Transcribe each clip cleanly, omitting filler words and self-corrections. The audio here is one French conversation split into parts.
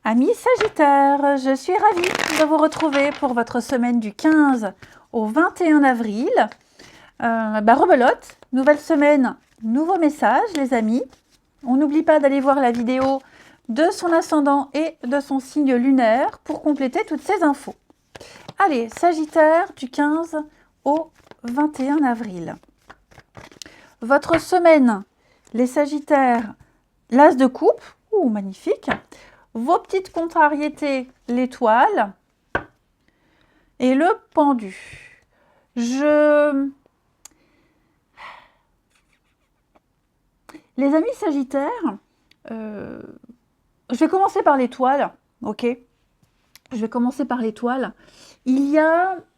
Amis Sagittaires, je suis ravie de vous retrouver pour votre semaine du 15 au 21 avril. Rebelote, nouvelle semaine, nouveau message les amis. On n'oublie pas d'aller voir la vidéo de son ascendant et de son signe lunaire pour compléter toutes ces infos. Allez, Sagittaire du 15 au 21 avril. Votre semaine, les Sagittaires, l'As de coupe, magnifique. Vos petites contrariétés, l'étoile et le pendu. Les amis Sagittaires, je vais commencer par l'étoile, ok? Je vais commencer par l'étoile. Je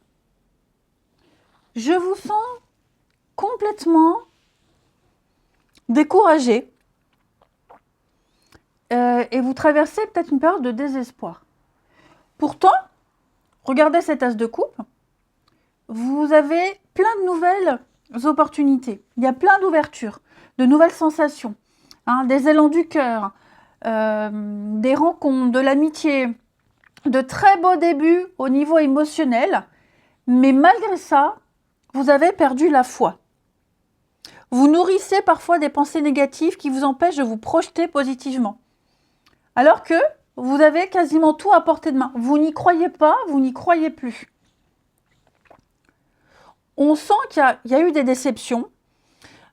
vous sens complètement découragé. Et vous traversez peut-être une période de désespoir. Pourtant, regardez cet as de coupe, vous avez plein de nouvelles opportunités. Il y a plein d'ouvertures, de nouvelles sensations, des élans du cœur, des rencontres, de l'amitié, de très beaux débuts au niveau émotionnel. Mais malgré ça, vous avez perdu la foi. Vous nourrissez parfois des pensées négatives qui vous empêchent de vous projeter positivement. Alors que vous avez quasiment tout à portée de main. Vous n'y croyez pas, vous n'y croyez plus. On sent qu'il y a eu des déceptions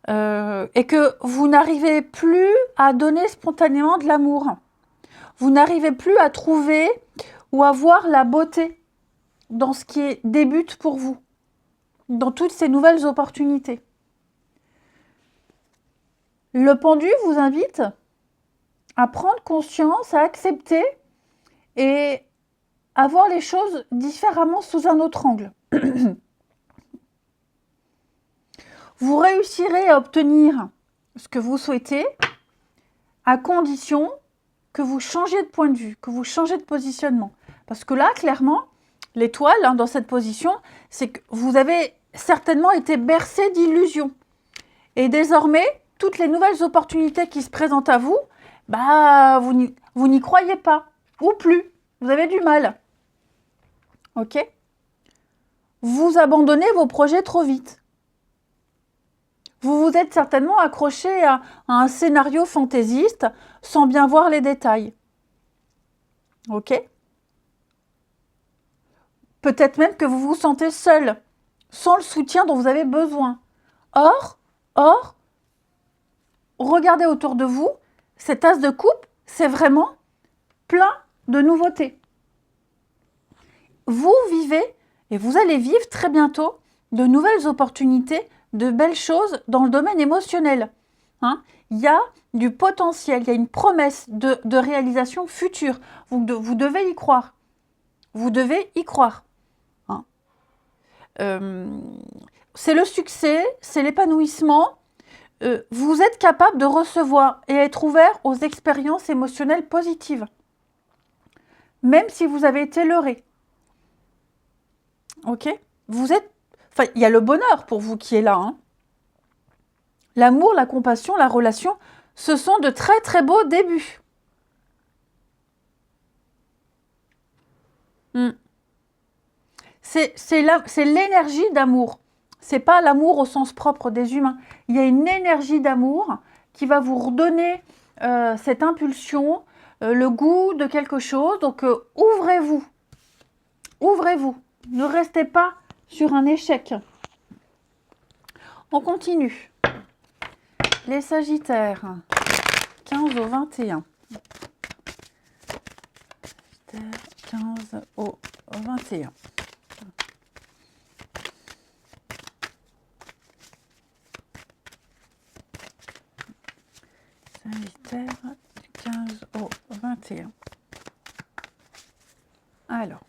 et que vous n'arrivez plus à donner spontanément de l'amour. Vous n'arrivez plus à trouver ou à voir la beauté dans ce qui débute pour vous, dans toutes ces nouvelles opportunités. Le pendu vous invite à prendre conscience, à accepter et à voir les choses différemment sous un autre angle. Vous réussirez à obtenir ce que vous souhaitez à condition que vous changiez de point de vue, que vous changez de positionnement. Parce que là, clairement, l'étoile, dans cette position, c'est que vous avez certainement été bercé d'illusions. Et désormais, toutes les nouvelles opportunités qui se présentent à vous, vous n'y croyez pas, ou plus, vous avez du mal. Ok? Vous abandonnez vos projets trop vite. Vous vous êtes certainement accroché à un scénario fantaisiste sans bien voir les détails. Ok? Peut-être même que vous vous sentez seul, sans le soutien dont vous avez besoin. Or, regardez autour de vous, cet as de coupe, c'est vraiment plein de nouveautés. Vous vivez et vous allez vivre très bientôt de nouvelles opportunités, de belles choses dans le domaine émotionnel. Il y a du potentiel, il y a une promesse de réalisation future. Vous devez y croire. Vous devez y croire. C'est le succès, c'est l'épanouissement. Vous êtes capable de recevoir et être ouvert aux expériences émotionnelles positives. Même si vous avez été leurré. Ok? Il y a le bonheur pour vous qui est là. L'amour, la compassion, la relation, ce sont de très très beaux débuts. C'est l'énergie d'amour. C'est pas l'amour au sens propre des humains. Il y a une énergie d'amour qui va vous redonner cette impulsion, le goût de quelque chose. Donc, ouvrez-vous. Ouvrez-vous. Ne restez pas sur un échec. On continue. Les Sagittaires, 15 au 21. Sagittaire, 15 au 21. Sagittaire, du 15 au 21. Alors.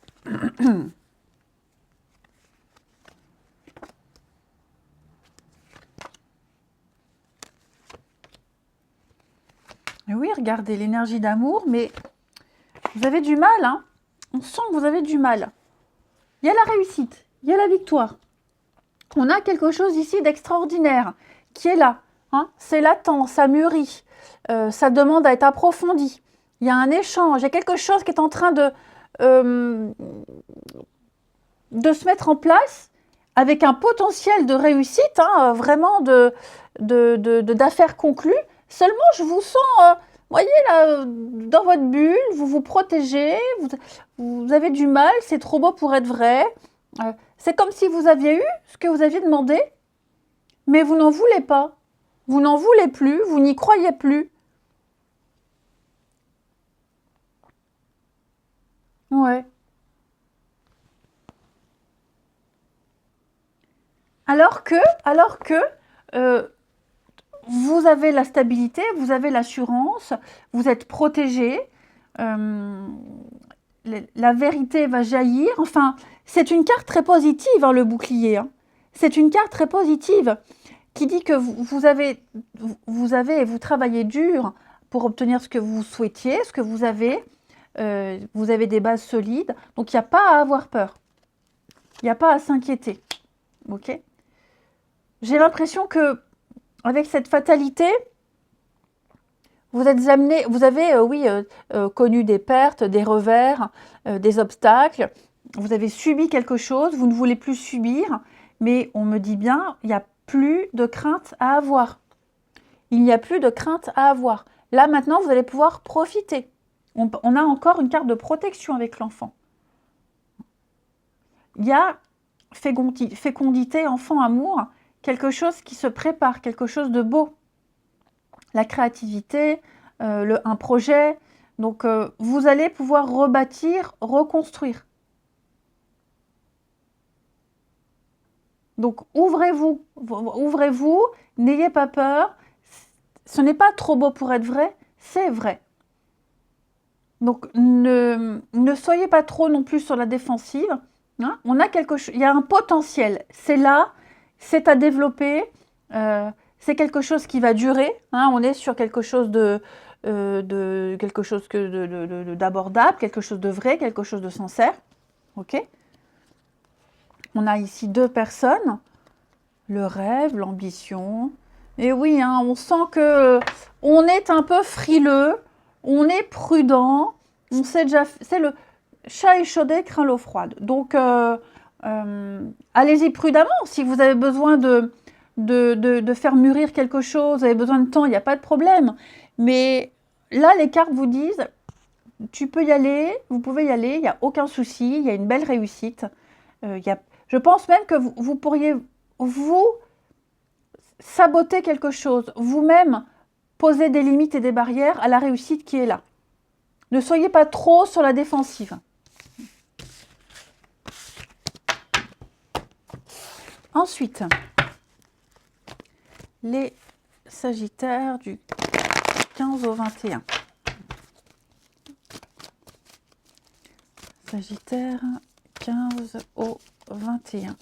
Oui, regardez l'énergie d'amour, mais vous avez du mal, On sent que vous avez du mal. Il y a la réussite, il y a la victoire. On a quelque chose ici d'extraordinaire qui est là. C'est latent, ça mûrit, ça demande à être approfondi. Il y a un échange, il y a quelque chose qui est en train euh, de se mettre en place avec un potentiel de réussite, hein, vraiment d'affaires conclues. Seulement, je vous sens, voyez là, dans votre bulle, vous vous protégez, vous avez du mal, c'est trop beau pour être vrai. C'est comme si vous aviez eu ce que vous aviez demandé, mais vous n'en voulez pas. Vous n'en voulez plus, vous n'y croyez plus. Ouais. Alors que euh, vous avez la stabilité, vous avez l'assurance, vous êtes protégé, euh, la vérité va jaillir. Enfin, c'est une carte très positive, hein, le bouclier, hein. C'est une carte très positive qui dit que vous travaillez dur pour obtenir ce que vous souhaitiez, ce que vous avez. Vous avez des bases solides, donc il n'y a pas à avoir peur. Il n'y a pas à s'inquiéter. Ok? J'ai l'impression que avec cette fatalité, vous êtes amené, vous avez, connu des pertes, des revers, des obstacles. Vous avez subi quelque chose, vous ne voulez plus subir, mais on me dit bien, il n'y a plus de crainte à avoir. Il n'y a plus de crainte à avoir. Là, maintenant, vous allez pouvoir profiter. On a encore une carte de protection avec l'enfant. Il y a fécondité, enfant, amour, quelque chose qui se prépare, quelque chose de beau. La créativité, un projet. Donc, vous allez pouvoir rebâtir, reconstruire. Donc, ouvrez-vous, n'ayez pas peur. Ce n'est pas trop beau pour être vrai, c'est vrai. Donc, ne soyez pas trop non plus sur la défensive. Hein. On a quelque chose, il y a un potentiel. C'est là, c'est à développer. C'est quelque chose qui va durer. Hein. On est sur quelque chose quelque chose d'abordable, quelque chose de vrai, quelque chose de sincère. Ok. On a ici 2 personnes. Le rêve, l'ambition. Et oui, hein, on sent que on est un peu frileux. On est prudent, on sait déjà, c'est le chat échaudé craint l'eau froide. Donc, allez-y prudemment. Si vous avez besoin de faire mûrir quelque chose, vous avez besoin de temps, il n'y a pas de problème. Mais là, les cartes vous disent, tu peux y aller, vous pouvez y aller, il n'y a aucun souci, il y a une belle réussite. Je pense même que vous pourriez, vous, saboter quelque chose, vous-même, poser des limites et des barrières à la réussite qui est là. Ne soyez pas trop sur la défensive. Ensuite, les Sagittaires du 15 au 21. Sagittaire 15 au 21.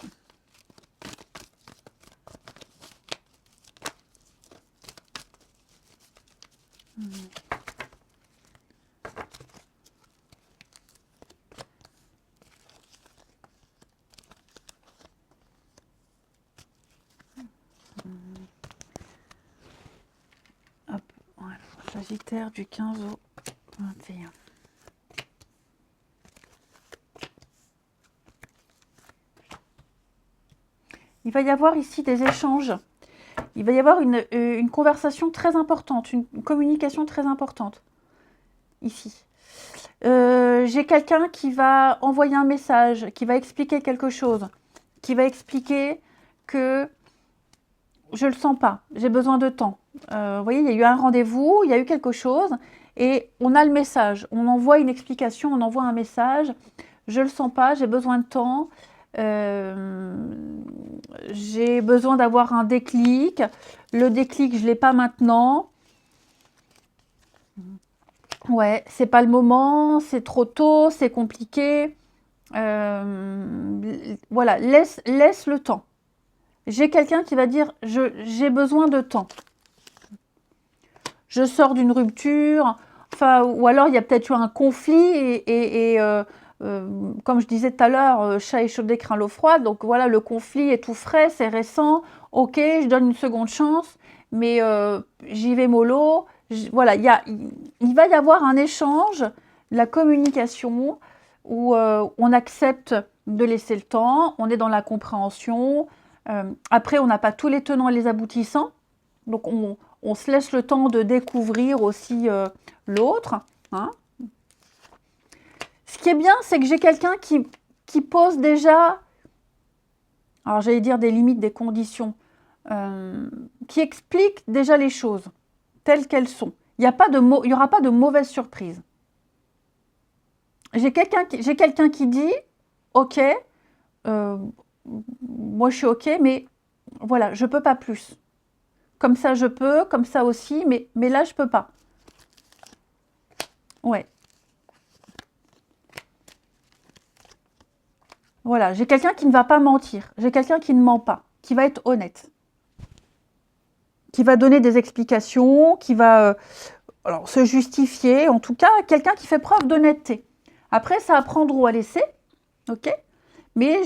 Hop, voilà. Sagittaire du 15 au 21. Il va y avoir ici des échanges. Il va y avoir une conversation très importante, une communication très importante. Ici. J'ai quelqu'un qui va envoyer un message, qui va expliquer quelque chose, qui va expliquer que je ne le sens pas, j'ai besoin de temps. Vous voyez, il y a eu un rendez-vous, il y a eu quelque chose, et on a le message. On envoie une explication, on envoie un message. Je ne le sens pas, j'ai besoin de temps. J'ai besoin d'avoir un déclic. Le déclic, je ne l'ai pas maintenant. Ouais, c'est pas le moment, c'est trop tôt, c'est compliqué. Voilà, laisse le temps. J'ai quelqu'un qui va dire, j'ai besoin de temps. Je sors d'une rupture, enfin, ou alors il y a peut-être eu un conflit comme je disais tout à l'heure, chat échaudé craint l'eau froide. Donc voilà, le conflit est tout frais, c'est récent. Ok, je donne une seconde chance, mais j'y vais mollo. Voilà, il va y avoir un échange, la communication, où on accepte de laisser le temps, on est dans la compréhension. Après, on n'a pas tous les tenants et les aboutissants, donc on se laisse le temps de découvrir aussi l'autre. Hein. Ce qui est bien, c'est que j'ai quelqu'un qui pose déjà, alors j'allais dire des limites, des conditions, qui explique déjà les choses telles qu'elles sont. Il n'y aura pas de mauvaise surprise. J'ai quelqu'un qui dit, ok, moi je suis ok, mais voilà, je peux pas plus. Comme ça je peux, comme ça aussi, mais là je peux pas. Ouais. Voilà, j'ai quelqu'un qui ne va pas mentir. J'ai quelqu'un qui ne ment pas, qui va être honnête. Qui va donner des explications, qui va alors, se justifier. En tout cas, quelqu'un qui fait preuve d'honnêteté. Après, c'est à prendre ou à laisser. Ok. Mais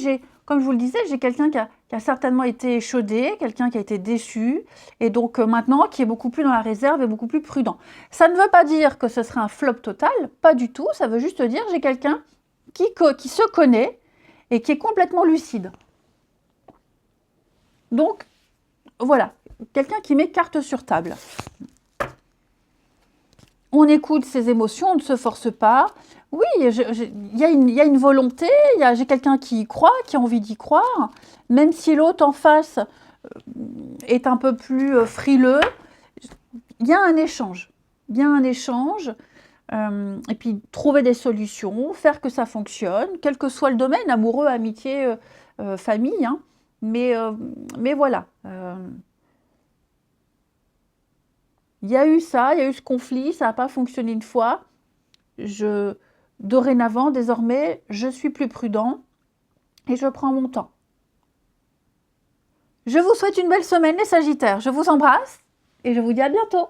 comme je vous le disais, j'ai quelqu'un qui a certainement été échaudé, quelqu'un qui a été déçu, et donc maintenant qui est beaucoup plus dans la réserve et beaucoup plus prudent. Ça ne veut pas dire que ce sera un flop total, pas du tout, ça veut juste dire j'ai quelqu'un qui se connaît et qui est complètement lucide. Donc, voilà, quelqu'un qui met carte sur table. On écoute ses émotions, on ne se force pas. Oui, il y a une volonté, j'ai quelqu'un qui y croit, qui a envie d'y croire, même si l'autre en face est un peu plus frileux, il y a un échange. Il y a un échange, et puis trouver des solutions, faire que ça fonctionne, quel que soit le domaine, amoureux, amitié, famille, hein. Mais voilà. Il y a eu ça, il y a eu ce conflit, ça n'a pas fonctionné une fois. Dorénavant, désormais, je suis plus prudent et je prends mon temps. Je vous souhaite une belle semaine, les Sagittaires. Je vous embrasse et je vous dis à bientôt.